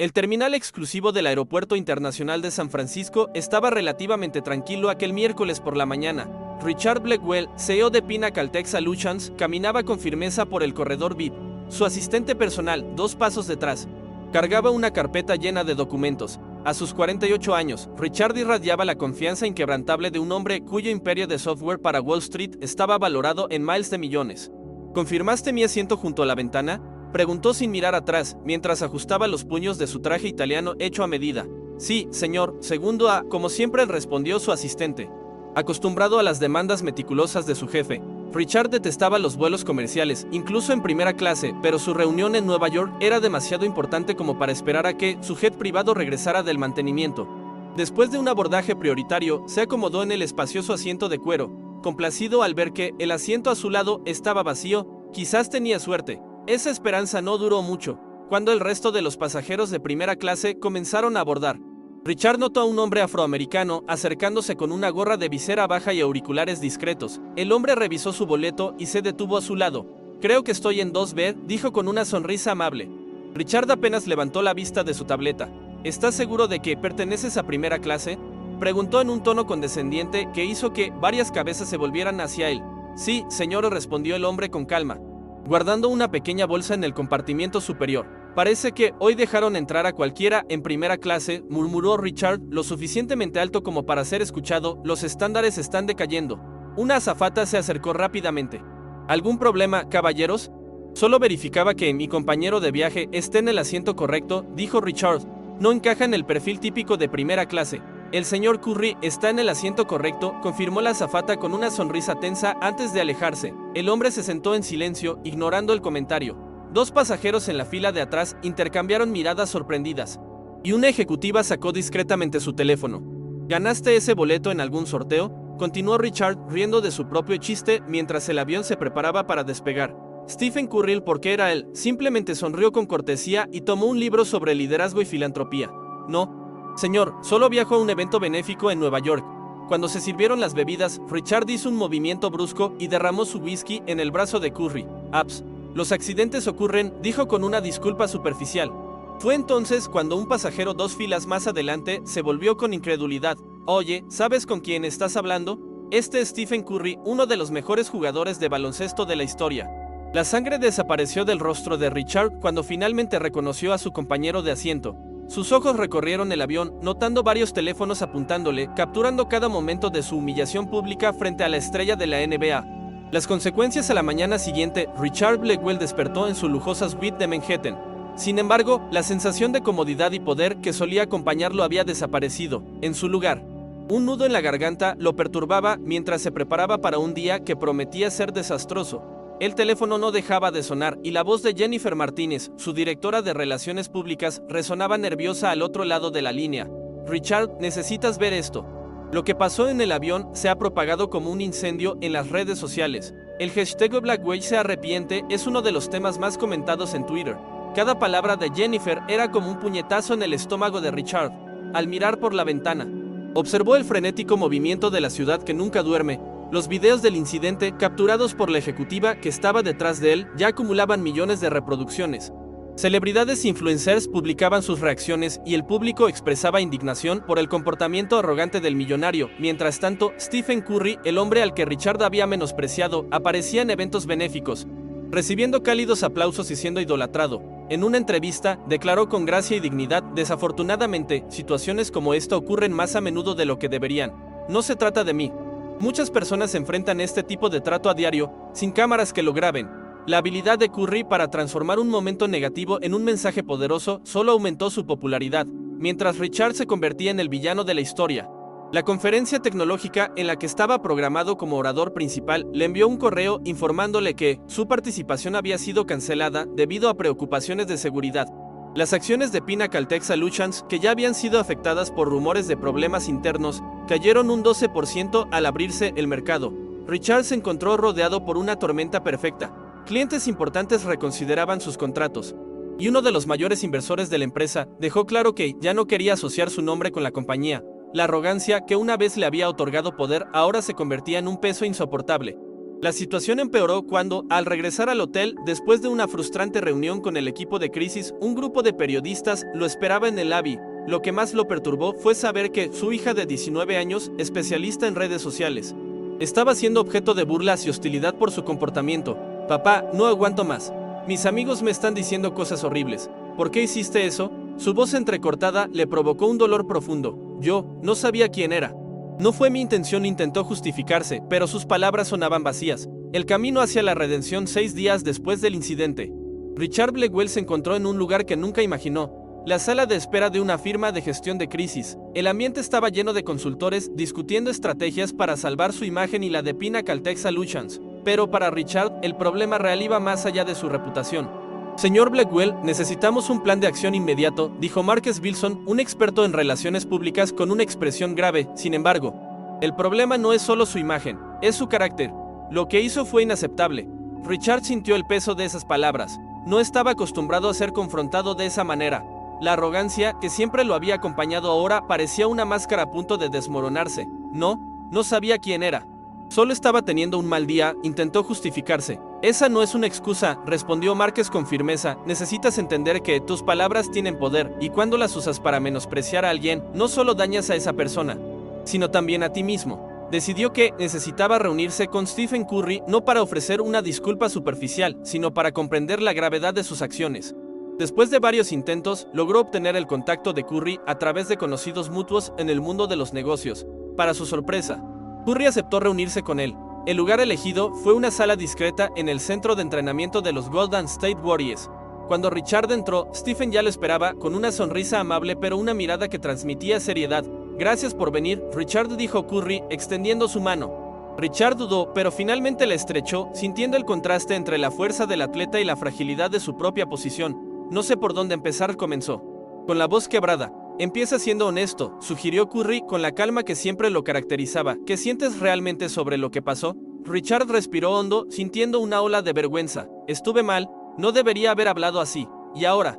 El terminal exclusivo del Aeropuerto Internacional de San Francisco estaba relativamente tranquilo aquel miércoles por la mañana. Richard Blackwell, CEO de Pinnacle Solutions, caminaba con firmeza por el corredor VIP. Su asistente personal, 2 pasos detrás, cargaba una carpeta llena de documentos. A sus 48 años, Richard irradiaba la confianza inquebrantable de un hombre cuyo imperio de software para Wall Street estaba valorado en miles de millones. ¿Confirmaste mi asiento junto a la ventana?, preguntó sin mirar atrás, mientras ajustaba los puños de su traje italiano hecho a medida. Sí, señor, segundo A, como siempre respondió su asistente. Acostumbrado a las demandas meticulosas de su jefe, Richard detestaba los vuelos comerciales, incluso en primera clase, pero su reunión en Nueva York era demasiado importante como para esperar a que su jet privado regresara del mantenimiento. Después de un abordaje prioritario, se acomodó en el espacioso asiento de cuero, complacido al ver que el asiento a su lado estaba vacío. Quizás tenía suerte. Esa esperanza no duró mucho, cuando el resto de los pasajeros de primera clase comenzaron a abordar. Richard notó a un hombre afroamericano acercándose con una gorra de visera baja y auriculares discretos. El hombre revisó su boleto y se detuvo a su lado. Creo que estoy en 2B, dijo con una sonrisa amable. Richard apenas levantó la vista de su tableta. ¿Estás seguro de que perteneces a primera clase?, preguntó en un tono condescendiente que hizo que varias cabezas se volvieran hacia él. Sí, señor, respondió el hombre con calma, guardando una pequeña bolsa en el compartimiento superior. Parece que hoy dejaron entrar a cualquiera en primera clase, murmuró Richard, lo suficientemente alto como para ser escuchado. Los estándares están decayendo. Una azafata se acercó rápidamente. ¿Algún problema, caballeros? Solo verificaba que mi compañero de viaje esté en el asiento correcto, dijo Richard. No encaja en el perfil típico de primera clase. El señor Curry está en el asiento correcto, confirmó la azafata con una sonrisa tensa antes de alejarse. El hombre se sentó en silencio, ignorando el comentario. 2 pasajeros en la fila de atrás intercambiaron miradas sorprendidas, y una ejecutiva sacó discretamente su teléfono. ¿Ganaste ese boleto en algún sorteo?, continuó Richard, riendo de su propio chiste mientras el avión se preparaba para despegar. Stephen Curry, porque era él, simplemente sonrió con cortesía y tomó un libro sobre liderazgo y filantropía. No, señor, solo viajó a un evento benéfico en Nueva York. Cuando se sirvieron las bebidas, Richard hizo un movimiento brusco y derramó su whisky en el brazo de Curry. Apps. Los accidentes ocurren, dijo con una disculpa superficial. Fue entonces cuando un pasajero 2 filas más adelante se volvió con incredulidad. Oye, ¿sabes con quién estás hablando? Este es Stephen Curry, uno de los mejores jugadores de baloncesto de la historia. La sangre desapareció del rostro de Richard cuando finalmente reconoció a su compañero de asiento. Sus ojos recorrieron el avión, notando varios teléfonos apuntándole, capturando cada momento de su humillación pública frente a la estrella de la NBA. Las consecuencias a la mañana siguiente, Richard Blackwell despertó en su lujosa suite de Manhattan. Sin embargo, la sensación de comodidad y poder que solía acompañarlo había desaparecido. En su lugar, un nudo en la garganta lo perturbaba mientras se preparaba para un día que prometía ser desastroso. El teléfono no dejaba de sonar y la voz de Jennifer Martínez, su directora de Relaciones Públicas, resonaba nerviosa al otro lado de la línea. Richard, necesitas ver esto. Lo que pasó en el avión se ha propagado como un incendio en las redes sociales. El hashtag Blackwell se arrepiente es uno de los temas más comentados en Twitter. Cada palabra de Jennifer era como un puñetazo en el estómago de Richard. Al mirar por la ventana, observó el frenético movimiento de la ciudad que nunca duerme. Los videos del incidente, capturados por la ejecutiva que estaba detrás de él, ya acumulaban millones de reproducciones. Celebridades e influencers publicaban sus reacciones y el público expresaba indignación por el comportamiento arrogante del millonario. Mientras tanto, Stephen Curry, el hombre al que Richard había menospreciado, aparecía en eventos benéficos, recibiendo cálidos aplausos y siendo idolatrado. En una entrevista, declaró con gracia y dignidad: desafortunadamente, situaciones como esta ocurren más a menudo de lo que deberían. No se trata de mí. Muchas personas enfrentan este tipo de trato a diario, sin cámaras que lo graben. La habilidad de Curry para transformar un momento negativo en un mensaje poderoso solo aumentó su popularidad, mientras Richard se convertía en el villano de la historia. La conferencia tecnológica en la que estaba programado como orador principal le envió un correo informándole que su participación había sido cancelada debido a preocupaciones de seguridad. Las acciones de Pinnacle Solutions, que ya habían sido afectadas por rumores de problemas internos, cayeron un 12% al abrirse el mercado. Richard se encontró rodeado por una tormenta perfecta. Clientes importantes reconsideraban sus contratos, y uno de los mayores inversores de la empresa dejó claro que ya no quería asociar su nombre con la compañía. La arrogancia que una vez le había otorgado poder ahora se convertía en un peso insoportable. La situación empeoró cuando, al regresar al hotel, después de una frustrante reunión con el equipo de crisis, un grupo de periodistas lo esperaba en el lobby. Lo que más lo perturbó fue saber que su hija de 19 años, especialista en redes sociales, estaba siendo objeto de burlas y hostilidad por su comportamiento. Papá, no aguanto más. Mis amigos me están diciendo cosas horribles. ¿Por qué hiciste eso? Su voz entrecortada le provocó un dolor profundo. Yo no sabía quién era. No fue mi intención, intentó justificarse, pero sus palabras sonaban vacías. El camino hacia la redención 6 días después del incidente. Richard Blackwell se encontró en un lugar que nunca imaginó. La sala de espera de una firma de gestión de crisis. El ambiente estaba lleno de consultores discutiendo estrategias para salvar su imagen y la de Pinnacle Solutions. Pero para Richard, el problema real iba más allá de su reputación. Señor Blackwell, necesitamos un plan de acción inmediato, dijo Marques Wilson, un experto en relaciones públicas con una expresión grave. Sin embargo, el problema no es solo su imagen, es su carácter. Lo que hizo fue inaceptable. Richard sintió el peso de esas palabras. No estaba acostumbrado a ser confrontado de esa manera. La arrogancia, que siempre lo había acompañado ahora, parecía una máscara a punto de desmoronarse. No sabía quién era. Solo estaba teniendo un mal día, intentó justificarse. Esa no es una excusa, respondió Márquez con firmeza. Necesitas entender que tus palabras tienen poder, y cuando las usas para menospreciar a alguien, no solo dañas a esa persona, sino también a ti mismo. Decidió que necesitaba reunirse con Stephen Curry no para ofrecer una disculpa superficial, sino para comprender la gravedad de sus acciones. Después de varios intentos, logró obtener el contacto de Curry a través de conocidos mutuos en el mundo de los negocios. Para su sorpresa, Curry aceptó reunirse con él. El lugar elegido fue una sala discreta en el centro de entrenamiento de los Golden State Warriors. Cuando Richard entró, Stephen ya lo esperaba con una sonrisa amable pero una mirada que transmitía seriedad. Gracias por venir, Richard, dijo Curry, extendiendo su mano. Richard dudó, pero finalmente la estrechó, sintiendo el contraste entre la fuerza del atleta y la fragilidad de su propia posición. No sé por dónde empezar, comenzó. Con la voz quebrada. Empieza siendo honesto, sugirió Curry con la calma que siempre lo caracterizaba. ¿Qué sientes realmente sobre lo que pasó? Richard respiró hondo, sintiendo una ola de vergüenza. Estuve mal, no debería haber hablado así. Y ahora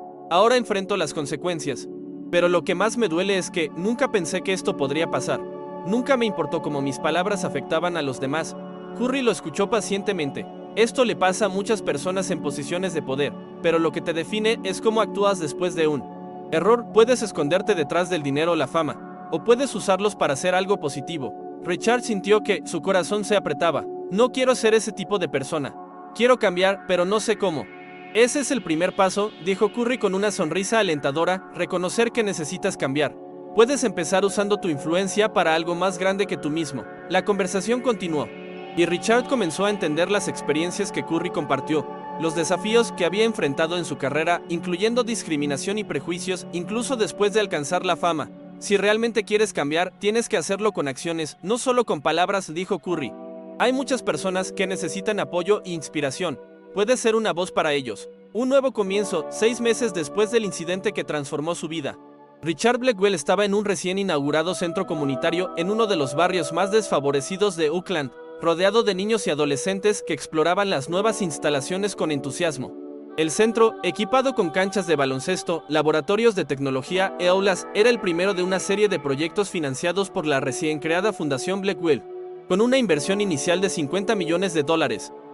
enfrento las consecuencias. Pero lo que más me duele es que nunca pensé que esto podría pasar. Nunca me importó cómo mis palabras afectaban a los demás. Curry lo escuchó pacientemente. Esto le pasa a muchas personas en posiciones de poder, pero lo que te define es cómo actúas después de un error. Puedes esconderte detrás del dinero o la fama, o puedes usarlos para hacer algo positivo. Richard sintió que su corazón se apretaba. No quiero ser ese tipo de persona. Quiero cambiar, pero no sé cómo. Ese es el primer paso, dijo Curry con una sonrisa alentadora, reconocer que necesitas cambiar. Puedes empezar usando tu influencia para algo más grande que tú mismo. La conversación continuó, y Richard comenzó a entender las experiencias que Curry compartió, los desafíos que había enfrentado en su carrera, incluyendo discriminación y prejuicios, incluso después de alcanzar la fama. Si realmente quieres cambiar, tienes que hacerlo con acciones, no solo con palabras, dijo Curry. Hay muchas personas que necesitan apoyo e inspiración. Puedes ser una voz para ellos. Un nuevo comienzo, 6 meses después del incidente que transformó su vida. Richard Blackwell estaba en un recién inaugurado centro comunitario en uno de los barrios más desfavorecidos de Oakland, rodeado de niños y adolescentes que exploraban las nuevas instalaciones con entusiasmo. El centro, equipado con canchas de baloncesto, laboratorios de tecnología y aulas, era el primero de una serie de proyectos financiados por la recién creada Fundación Blackwell, con una inversión inicial de $50 millones.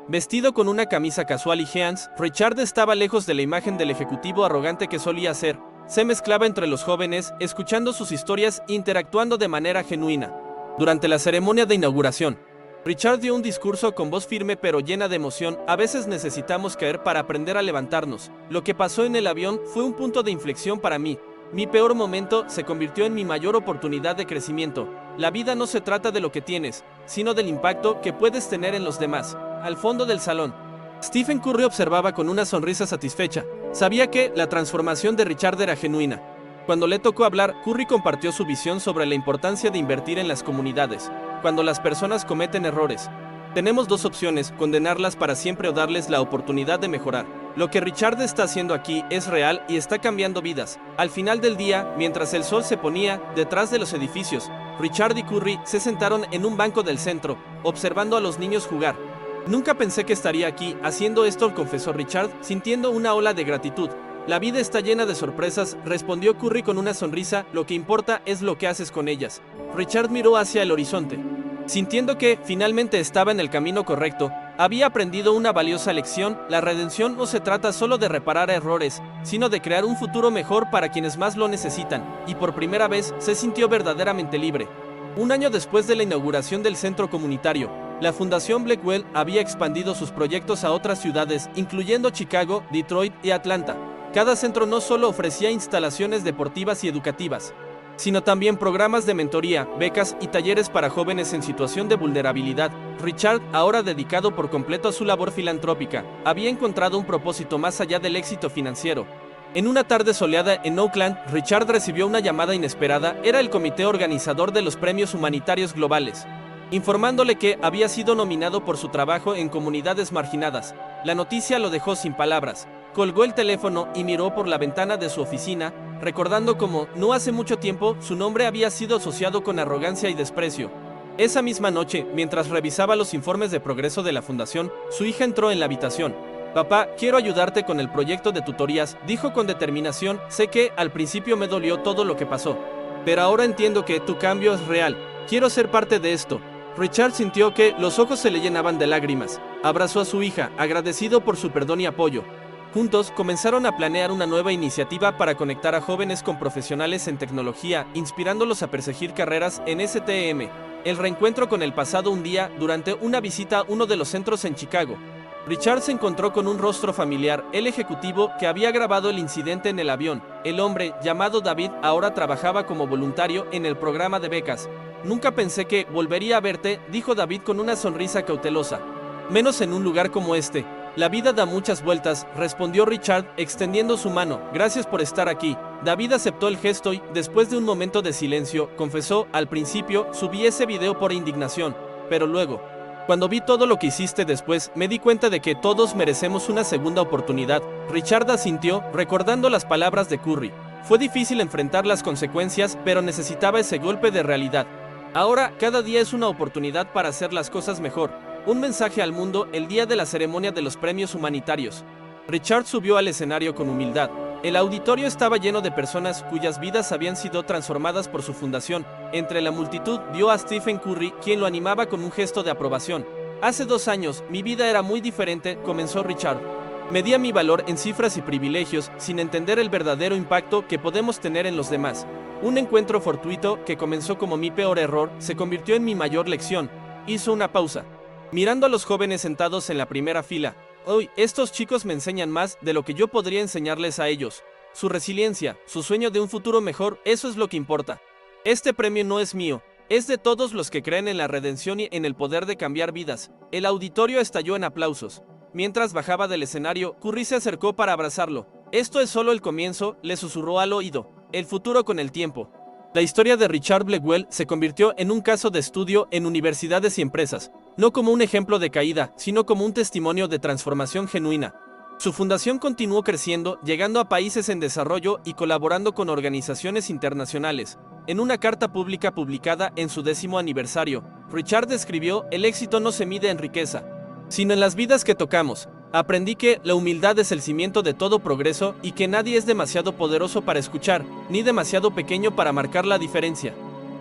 Vestido con una camisa casual y jeans, Richard estaba lejos de la imagen del ejecutivo arrogante que solía ser. Se mezclaba entre los jóvenes, escuchando sus historias e interactuando de manera genuina. Durante la ceremonia de inauguración, Richard dio un discurso con voz firme pero llena de emoción. A veces necesitamos caer para aprender a levantarnos. Lo que pasó en el avión fue un punto de inflexión para mí. Mi peor momento se convirtió en mi mayor oportunidad de crecimiento. La vida no se trata de lo que tienes, sino del impacto que puedes tener en los demás. Al fondo del salón, Stephen Curry observaba con una sonrisa satisfecha. Sabía que la transformación de Richard era genuina. Cuando le tocó hablar, Curry compartió su visión sobre la importancia de invertir en las comunidades. Cuando las personas cometen errores, tenemos dos opciones: condenarlas para siempre o darles la oportunidad de mejorar. Lo que Richard está haciendo aquí es real y está cambiando vidas. Al final del día, mientras el sol se ponía detrás de los edificios, Richard y Curry se sentaron en un banco del centro, observando a los niños jugar. Nunca pensé que estaría aquí haciendo esto, confesó Richard, sintiendo una ola de gratitud. La vida está llena de sorpresas, respondió Curry con una sonrisa. Lo que importa es lo que haces con ellas. Richard miró hacia el horizonte. Sintiendo que, finalmente estaba en el camino correcto, había aprendido una valiosa lección: la redención no se trata solo de reparar errores, sino de crear un futuro mejor para quienes más lo necesitan, y por primera vez se sintió verdaderamente libre. Un año después de la inauguración del centro comunitario, la Fundación Blackwell había expandido sus proyectos a otras ciudades, incluyendo Chicago, Detroit y Atlanta. Cada centro no solo ofrecía instalaciones deportivas y educativas, sino también programas de mentoría, becas y talleres para jóvenes en situación de vulnerabilidad. Richard, ahora dedicado por completo a su labor filantrópica, había encontrado un propósito más allá del éxito financiero. En una tarde soleada en Oakland, Richard recibió una llamada inesperada. Era el comité organizador de los premios humanitarios globales, informándole que había sido nominado por su trabajo en comunidades marginadas. La noticia lo dejó sin palabras. Colgó el teléfono y miró por la ventana de su oficina, recordando cómo, no hace mucho tiempo, su nombre había sido asociado con arrogancia y desprecio. Esa misma noche, mientras revisaba los informes de progreso de la fundación, su hija entró en la habitación. «Papá, quiero ayudarte con el proyecto de tutorías», dijo con determinación. «Sé que al principio me dolió todo lo que pasó, pero ahora entiendo que tu cambio es real. Quiero ser parte de esto». Richard sintió que los ojos se le llenaban de lágrimas. Abrazó a su hija, agradecido por su perdón y apoyo. Juntos comenzaron a planear una nueva iniciativa para conectar a jóvenes con profesionales en tecnología, inspirándolos a perseguir carreras en STEM. El reencuentro con el pasado. Un día, durante una visita a uno de los centros en Chicago, Richard se encontró con un rostro familiar: el ejecutivo que había grabado el incidente en el avión. El hombre, llamado David, ahora trabajaba como voluntario en el programa de becas. «Nunca pensé que volvería a verte», dijo David con una sonrisa cautelosa. «Menos en un lugar como este. La vida da muchas vueltas», respondió Richard, extendiendo su mano. «Gracias por estar aquí». David aceptó el gesto y, después de un momento de silencio, confesó: «Al principio, subí ese video por indignación, pero luego, cuando vi todo lo que hiciste después, me di cuenta de que todos merecemos una segunda oportunidad». Richard asintió, recordando las palabras de Curry. Fue difícil enfrentar las consecuencias, pero necesitaba ese golpe de realidad. Ahora, cada día es una oportunidad para hacer las cosas mejor. Un mensaje al mundo. El día de la ceremonia de los premios humanitarios, Richard subió al escenario con humildad. El auditorio estaba lleno de personas cuyas vidas habían sido transformadas por su fundación. Entre la multitud vio a Stephen Curry, quien lo animaba con un gesto de aprobación. «Hace 2 años, mi vida era muy diferente», comenzó Richard. «Medía mi valor en cifras y privilegios, sin entender el verdadero impacto que podemos tener en los demás. Un encuentro fortuito, que comenzó como mi peor error, se convirtió en mi mayor lección». Hizo una pausa, mirando a los jóvenes sentados en la primera fila. «Hoy, estos chicos me enseñan más de lo que yo podría enseñarles a ellos. Su resiliencia, su sueño de un futuro mejor, eso es lo que importa. Este premio no es mío, es de todos los que creen en la redención y en el poder de cambiar vidas». El auditorio estalló en aplausos. Mientras bajaba del escenario, Curry se acercó para abrazarlo. «Esto es solo el comienzo», le susurró al oído. «El futuro con el tiempo». La historia de Richard Blackwell se convirtió en un caso de estudio en universidades y empresas, no como un ejemplo de caída, sino como un testimonio de transformación genuina. Su fundación continuó creciendo, llegando a países en desarrollo y colaborando con organizaciones internacionales. En una carta pública publicada en su 10º aniversario, Richard escribió: «El éxito no se mide en riqueza, sino en las vidas que tocamos. Aprendí que la humildad es el cimiento de todo progreso y que nadie es demasiado poderoso para escuchar, ni demasiado pequeño para marcar la diferencia».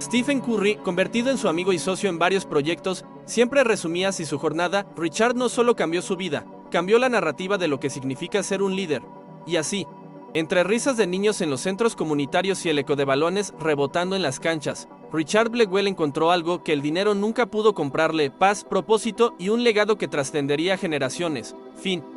Stephen Curry, convertido en su amigo y socio en varios proyectos, siempre resumía así su jornada: «Richard no solo cambió su vida, cambió la narrativa de lo que significa ser un líder». Y así, entre risas de niños en los centros comunitarios y el eco de balones rebotando en las canchas, Richard Blackwell encontró algo que el dinero nunca pudo comprarle: paz, propósito y un legado que trascendería generaciones. Fin.